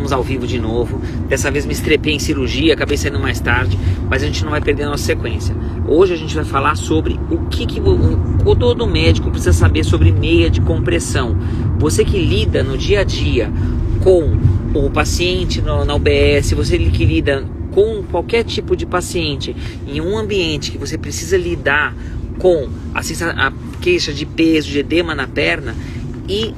Estamos ao vivo de novo. Dessa vez me estrepei em cirurgia, acabei saindo mais tarde, mas a gente não vai perder a nossa sequência. Hoje a gente vai falar sobre o que todo médico precisa saber sobre meia de compressão. Você que lida no dia a dia com o paciente na UBS, você que lida com qualquer tipo de paciente em um ambiente que você precisa lidar com a queixa de peso, de edema na perna, e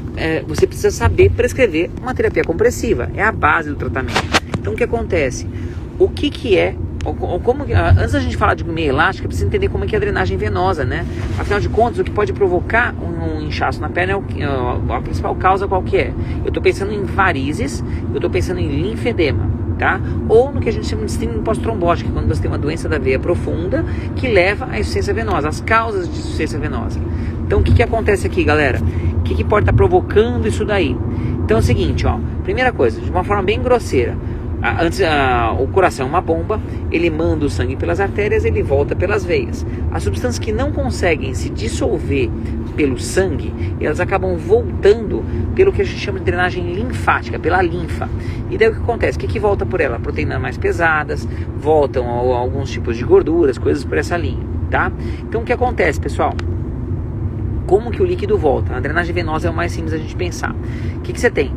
você precisa saber prescrever uma terapia compressiva. É a base do tratamento. Então o que acontece? O que é, antes da gente falar de meia elástica, precisa entender como é que é a drenagem venosa, né? Afinal de contas, o que pode provocar um inchaço na perna a principal causa qual que é? Eu estou pensando em varizes, eu estou pensando em linfedema, tá? Ou no que a gente chama de síndrome pós-trombótica, quando você tem uma doença da veia profunda que leva à insuficiência venosa, as causas de insuficiência venosa. Então o que acontece aqui, galera? O que pode estar provocando isso daí? Então é o seguinte, ó, primeira coisa, de uma forma bem grosseira, o coração é uma bomba, ele manda o sangue pelas artérias, ele volta pelas veias. As substâncias que não conseguem se dissolver pelo sangue, elas acabam voltando pelo que a gente chama de drenagem linfática, pela linfa. E daí o que acontece? O que volta por ela? Proteínas mais pesadas, voltam alguns tipos de gorduras, coisas por essa linha, tá? Então o que acontece, pessoal? Como que o líquido volta? A drenagem venosa é o mais simples a gente pensar. O que você tem?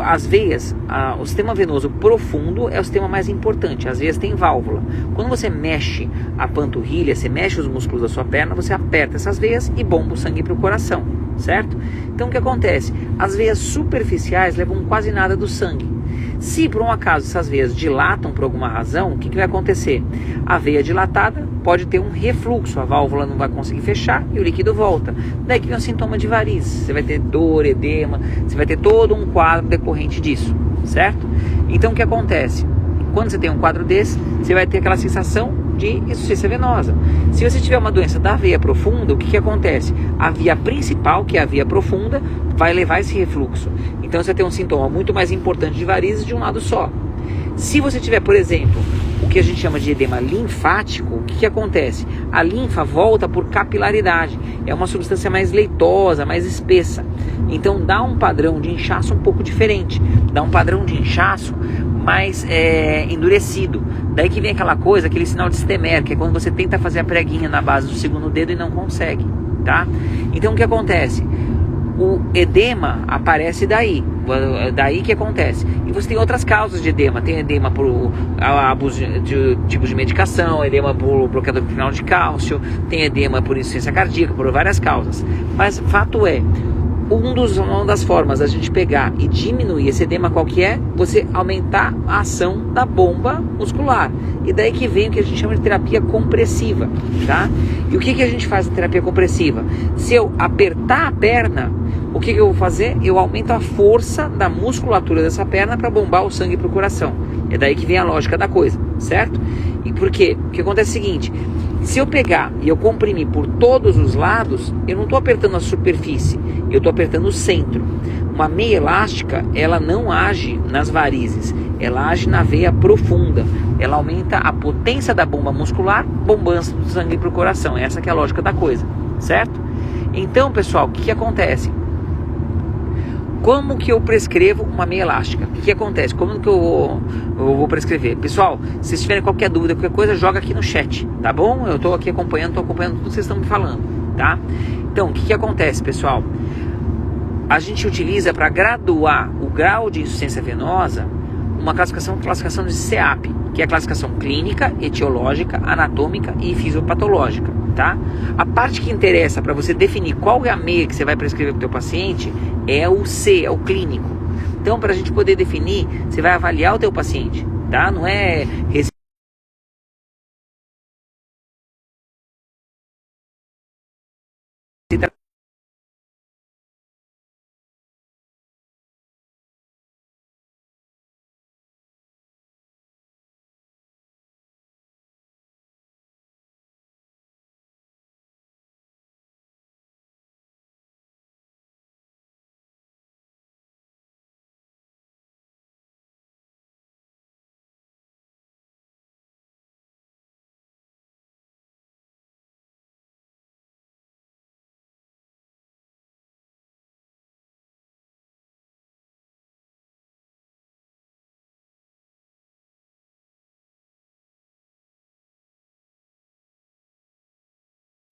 As veias, o sistema venoso profundo é o sistema mais importante. As veias têm válvula. Quando você mexe a panturrilha, você mexe os músculos da sua perna, você aperta essas veias e bomba o sangue para o coração, certo? Então o que acontece? As veias superficiais levam quase nada do sangue. Se por um acaso essas veias dilatam por alguma razão, o que vai acontecer? A veia dilatada pode ter um refluxo, a válvula não vai conseguir fechar e o líquido volta. Daí que vem o sintoma de varizes. Você vai ter dor, edema, você vai ter todo um quadro decorrente disso, certo? Então o que acontece? Quando você tem um quadro desse, você vai ter aquela sensação de insuficiência venosa. Se você tiver uma doença da veia profunda, o que acontece? A via principal, que é a via profunda, vai levar esse refluxo. Então você vai ter um sintoma muito mais importante de varizes de um lado só. Se você tiver, por exemplo, o que a gente chama de edema linfático, o que acontece? A linfa volta por capilaridade. É uma substância mais leitosa, mais espessa. Então dá um padrão de inchaço um pouco diferente. Dá um padrão de inchaço mais endurecido. Daí que vem aquela coisa, aquele sinal de Stemmer, que é quando você tenta fazer a preguinha na base do segundo dedo e não consegue, tá? Então o que acontece? O edema aparece daí que acontece. E você tem outras causas de edema. Tem edema por abuso de tipos de medicação, edema por bloqueador final de cálcio, tem edema por insuficiência cardíaca, por várias causas. Mas fato é, uma das formas da gente pegar e diminuir esse edema qual que é? Você aumentar a ação da bomba muscular. E daí que vem o que a gente chama de terapia compressiva, tá? E o que a gente faz na terapia compressiva? Se eu apertar a perna, o que eu vou fazer? Eu aumento a força da musculatura dessa perna para bombar o sangue para o coração. É daí que vem a lógica da coisa, certo? E por quê? O que acontece é o seguinte: se eu pegar e eu comprimir por todos os lados, eu não estou apertando a superfície, eu estou apertando o centro. Uma meia elástica, ela não age nas varizes, ela age na veia profunda. Ela aumenta a potência da bomba muscular, bombando o sangue para o coração. Essa que é a lógica da coisa, certo? Então, pessoal, o que acontece? Como que eu prescrevo uma meia elástica? O que acontece? Como que eu vou prescrever? Pessoal, se vocês tiverem qualquer dúvida, qualquer coisa, joga aqui no chat, tá bom? Eu estou aqui acompanhando tudo que vocês estão me falando, tá? Então, o que acontece, pessoal? A gente utiliza para graduar o grau de insuficiência venosa uma classificação de CEAP, que é a classificação clínica, etiológica, anatômica e fisiopatológica, tá? A parte que interessa para você definir qual é a meia que você vai prescrever para o teu paciente é o C, é o clínico. Então, para a gente poder definir, você vai avaliar o teu paciente, tá? Não é receita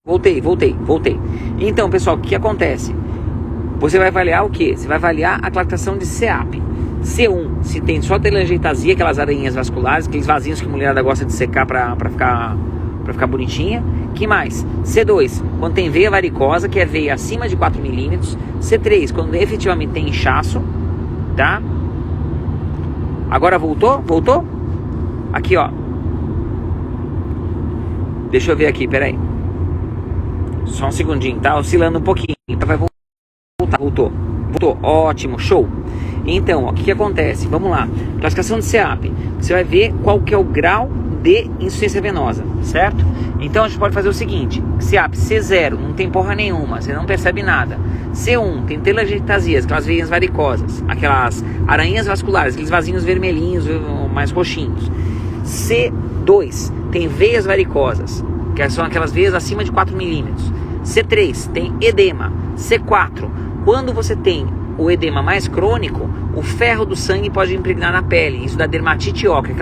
Voltei. Então, pessoal, o que acontece? Você vai avaliar o quê? Você vai avaliar a classificação de CEAP. C1, se tem só telangiectasia, aquelas aranhas vasculares, aqueles vasinhos que a mulherada gosta de secar pra ficar bonitinha. Que mais? C2, quando tem veia varicosa, que é veia acima de 4 milímetros. C3, quando efetivamente tem inchaço, tá? Agora voltou? Aqui, ó. Deixa eu ver aqui, peraí. Só um segundinho, tá? Oscilando um pouquinho. Vai voltar. Voltou. Ótimo, show. Então, ó, o que acontece? Vamos lá. Classificação de CEAP. Você vai ver qual que é o grau de insuficiência venosa, certo? Então a gente pode fazer o seguinte: CEAP C0, não tem porra nenhuma, você não percebe nada. C1, tem telangiectasias, aquelas veias varicosas, aquelas aranhas vasculares, aqueles vasinhos vermelhinhos, mais roxinhos. C2, tem veias varicosas, que são aquelas veias acima de 4 milímetros. C3, tem edema. C4, quando você tem o edema mais crônico, o ferro do sangue pode impregnar na pele. Isso dá dermatite ocre,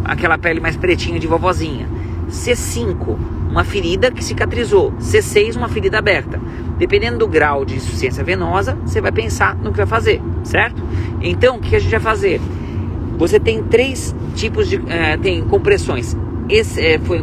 aquela pele mais pretinha de vovozinha. C5, uma ferida que cicatrizou. C6, uma ferida aberta. Dependendo do grau de insuficiência venosa, você vai pensar no que vai fazer, certo? Então, o que a gente vai fazer? Você tem 3 tipos de... tem compressões.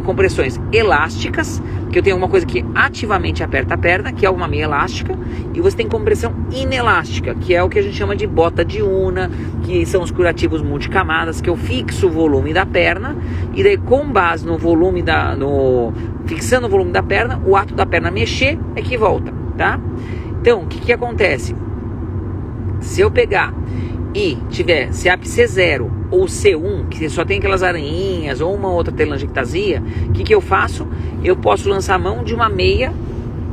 Compressões elásticas, que eu tenho uma coisa que ativamente aperta a perna, que é uma meia elástica, e você tem compressão inelástica, que é o que a gente chama de bota de Unna, que são os curativos multicamadas, que eu fixo o volume da perna, e daí com base no volume fixando o volume da perna, o ato da perna mexer é que volta, tá? Então, o que acontece? Se eu pegar e tiver CEAP C0 ou C1, que só tem aquelas aranhinhas ou uma outra telangiectasia, o que eu faço? Eu posso lançar mão de uma meia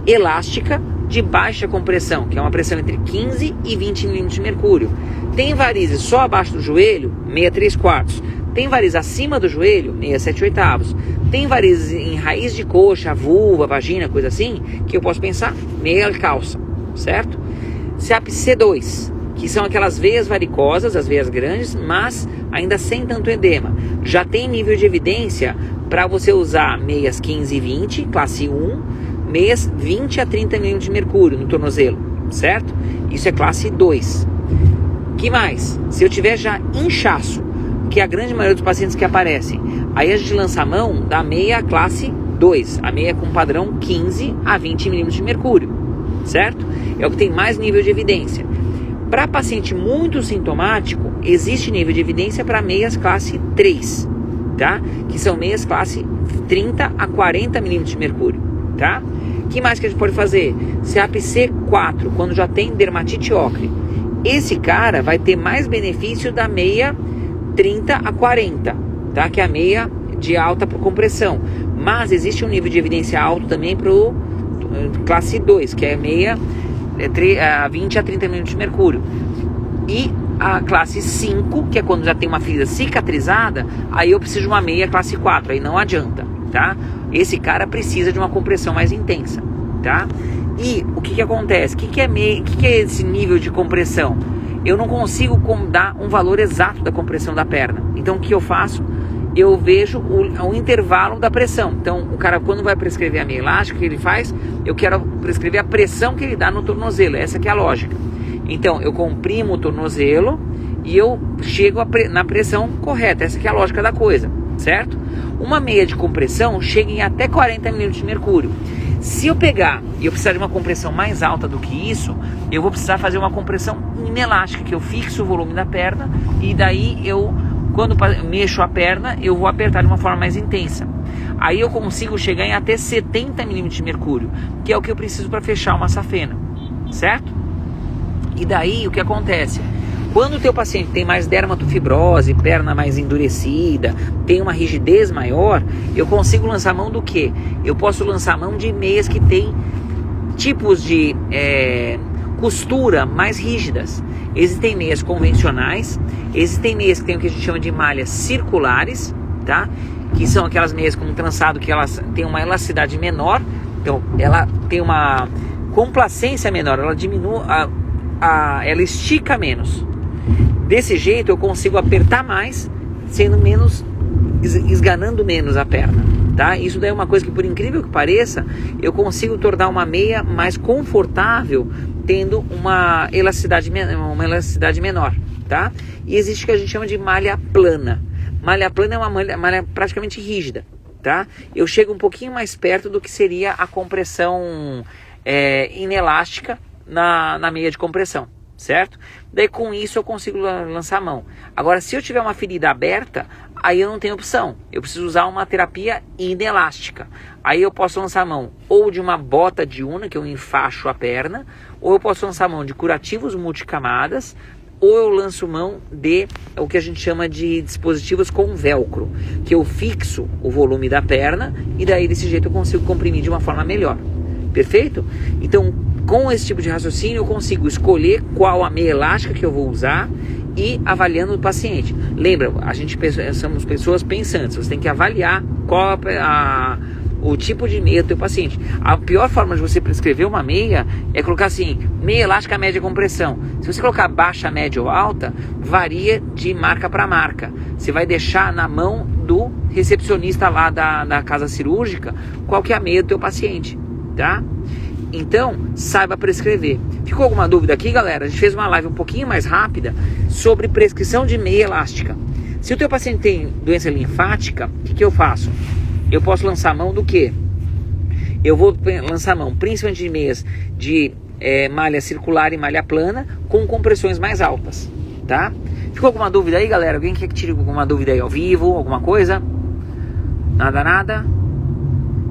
elástica de baixa compressão, que é uma pressão entre 15 e 20 milímetros de mercúrio. Tem varizes só abaixo do joelho, meia 3/4. Tem varizes acima do joelho, meia 7/8. Tem varizes em raiz de coxa, vulva, vagina, coisa assim, que eu posso pensar meia calça, certo? CEAP C2, que são aquelas veias varicosas, as veias grandes, mas ainda sem tanto edema. Já tem nível de evidência para você usar meias 15 e 20, classe 1, meias 20 a 30 milímetros de mercúrio no tornozelo, certo? Isso é classe 2. Que mais? Se eu tiver já inchaço, que é a grande maioria dos pacientes que aparecem, aí a gente lança a mão da meia classe 2, a meia com padrão 15 a 20 milímetros de mercúrio, certo? É o que tem mais nível de evidência. Para paciente muito sintomático, existe nível de evidência para meias classe 3, tá? Que são meias classe 30 a 40 milímetros de mercúrio, tá? O que mais que a gente pode fazer? CEAP C4, quando já tem dermatite ocre. Esse cara vai ter mais benefício da meia 30 a 40, tá? Que é a meia de alta compressão. Mas existe um nível de evidência alto também para o classe 2, que é meia 20 a 30 milímetros de mercúrio. E a classe 5, que é quando já tem uma ferida cicatrizada, aí eu preciso de uma meia classe 4, aí não adianta, tá? Esse cara precisa de uma compressão mais intensa, tá? E o que acontece? O que é esse nível de compressão? Eu não consigo dar um valor exato da compressão da perna. Então o que eu faço? Eu vejo o intervalo da pressão. Então, o cara, quando vai prescrever a meia elástica, o que ele faz? Eu quero prescrever a pressão que ele dá no tornozelo. Essa que é a lógica. Então, eu comprimo o tornozelo e eu chego na pressão correta. Essa que é a lógica da coisa, certo? Uma meia de compressão chega em até 40 milímetros de mercúrio. Se eu pegar e eu precisar de uma compressão mais alta do que isso, eu vou precisar fazer uma compressão inelástica, que eu fixo o volume da perna e daí quando mexo a perna, eu vou apertar de uma forma mais intensa. Aí eu consigo chegar em até 70 milímetros de mercúrio, que é o que eu preciso para fechar uma safena, certo? E daí o que acontece? Quando o teu paciente tem mais dermatofibrose, perna mais endurecida, tem uma rigidez maior, eu consigo lançar mão do quê? Eu posso lançar mão de meias que tem tipos de costura mais rígidas. Existem meias convencionais, existem meias que tem o que a gente chama de malhas circulares, tá? Que são aquelas meias com um trançado que elas têm uma elasticidade menor, então ela tem uma complacência menor, ela diminui, ela estica menos. Desse jeito eu consigo apertar mais, sendo menos, esganando menos a perna, tá? Isso daí é uma coisa que, por incrível que pareça, eu consigo tornar uma meia mais confortável, tendo uma elasticidade menor, tá? E existe o que a gente chama de malha plana. Malha plana é uma malha praticamente rígida, tá? Eu chego um pouquinho mais perto do que seria a compressão inelástica na meia de compressão, certo? Daí com isso eu consigo lançar a mão. Agora, se eu tiver uma ferida aberta, aí eu não tenho opção. Eu preciso usar uma terapia inelástica. Aí eu posso lançar a mão ou de uma bota de una, que eu enfaixo a perna, ou eu posso lançar a mão de curativos multicamadas, ou eu lanço mão de o que a gente chama de dispositivos com velcro, que eu fixo o volume da perna e daí desse jeito eu consigo comprimir de uma forma melhor. Perfeito? Então, com esse tipo de raciocínio eu consigo escolher qual a meia elástica que eu vou usar e avaliando o paciente. Lembra, somos pessoas pensantes, você tem que avaliar qual o tipo de meia do teu paciente. A pior forma de você prescrever uma meia é colocar assim, meia elástica, média compressão. Se você colocar baixa, média ou alta, varia de marca para marca. Você vai deixar na mão do recepcionista lá da casa cirúrgica qual que é a meia do teu paciente, tá? Então, saiba prescrever. Ficou alguma dúvida aqui, galera? A gente fez uma live um pouquinho mais rápida sobre prescrição de meia elástica. Se o teu paciente tem doença linfática, o que eu faço? Eu posso lançar a mão do quê? Eu vou lançar a mão principalmente de meias de malha circular e malha plana com compressões mais altas, tá? Ficou alguma dúvida aí, galera? Alguém quer que tire alguma dúvida aí ao vivo? Alguma coisa? Nada?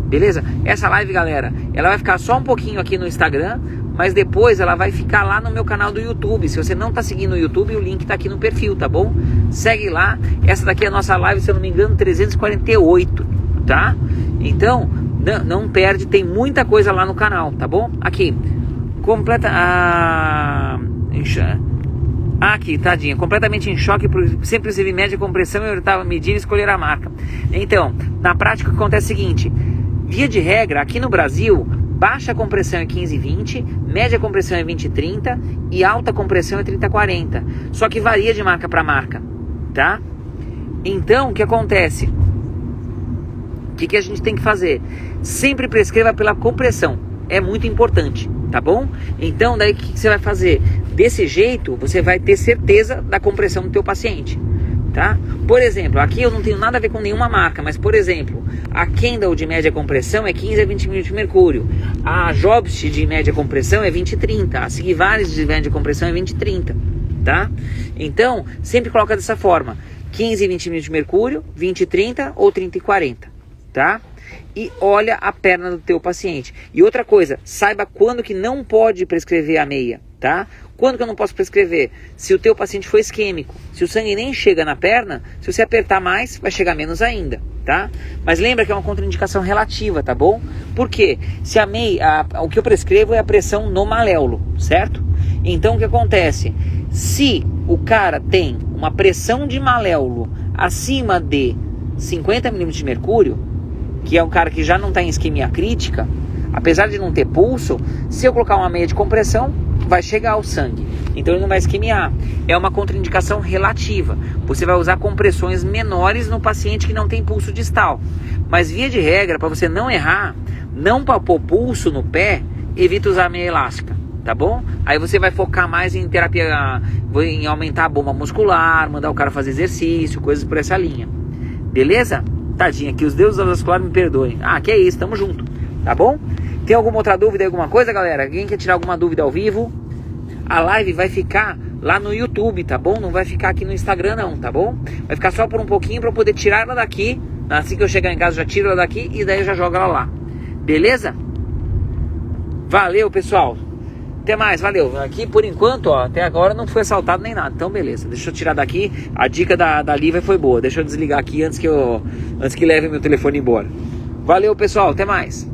Beleza? Essa live, galera, ela vai ficar só um pouquinho aqui no Instagram, mas depois ela vai ficar lá no meu canal do YouTube. Se você não está seguindo o YouTube, o link está aqui no perfil, tá bom? Segue lá. Essa daqui é a nossa live, se eu não me engano, 348, tá? Então, não perde, tem muita coisa lá no canal, tá bom? Aqui, aqui, tadinha, completamente em choque, sempre recebi média compressão e eu estava medindo e escolher a marca. Então, na prática acontece o seguinte, via de regra, aqui no Brasil, baixa compressão é 15-20, média compressão é 20-30 e alta compressão é 30-40. Só que varia de marca para marca, tá? Então, o que acontece? O que a gente tem que fazer? Sempre prescreva pela compressão, é muito importante, tá bom? Então, daí o que você vai fazer? Desse jeito, você vai ter certeza da compressão do teu paciente, tá? Por exemplo, aqui eu não tenho nada a ver com nenhuma marca, mas por exemplo, a Kendall de média compressão é 15 a 20 mm de mercúrio, a Jobst de média compressão é 20-30, a Sigvaris de média compressão é 20-30, tá? Então, sempre coloca dessa forma, 15 e 20 mm de mercúrio, 20-30 ou 30-40, tá? E olha a perna do teu paciente. E outra coisa, saiba quando que não pode prescrever a meia, tá? Quando que eu não posso prescrever? Se o teu paciente for isquêmico, se o sangue nem chega na perna, se você apertar mais, vai chegar menos ainda, tá? Mas lembra que é uma contraindicação relativa, tá bom? Por quê? Se a meia, o que eu prescrevo é a pressão no maléolo, certo? Então o que acontece? Se o cara tem uma pressão de maléolo acima de 50 mm de mercúrio, que é um cara que já não está em isquemia crítica, apesar de não ter pulso, se eu colocar uma meia de compressão, vai chegar ao sangue, então ele não vai isquemiar. É uma contraindicação relativa. Você vai usar compressões menores no paciente que não tem pulso distal. Mas via de regra, para você não errar, não palpou pulso no pé, evita usar a meia elástica, tá bom? Aí você vai focar mais em terapia, em aumentar a bomba muscular, mandar o cara fazer exercício, coisas por essa linha. Beleza? Tadinha, que os deuses da vascular me perdoem. Ah, que é isso, tamo junto, tá bom? Tem alguma outra dúvida, alguma coisa, galera? Alguém quer tirar alguma dúvida ao vivo? A live vai ficar lá no YouTube, tá bom? Não vai ficar aqui no Instagram não, tá bom? Vai ficar só por um pouquinho para eu poder tirar ela daqui. Assim que eu chegar em casa, já tiro ela daqui e daí eu já jogo ela lá. Beleza? Valeu, pessoal. Até mais, valeu. Aqui, por enquanto, ó, até agora não foi assaltado nem nada. Então, beleza. Deixa eu tirar daqui. A dica da Lívia foi boa. Deixa eu desligar aqui antes que leve meu telefone embora. Valeu, pessoal. Até mais.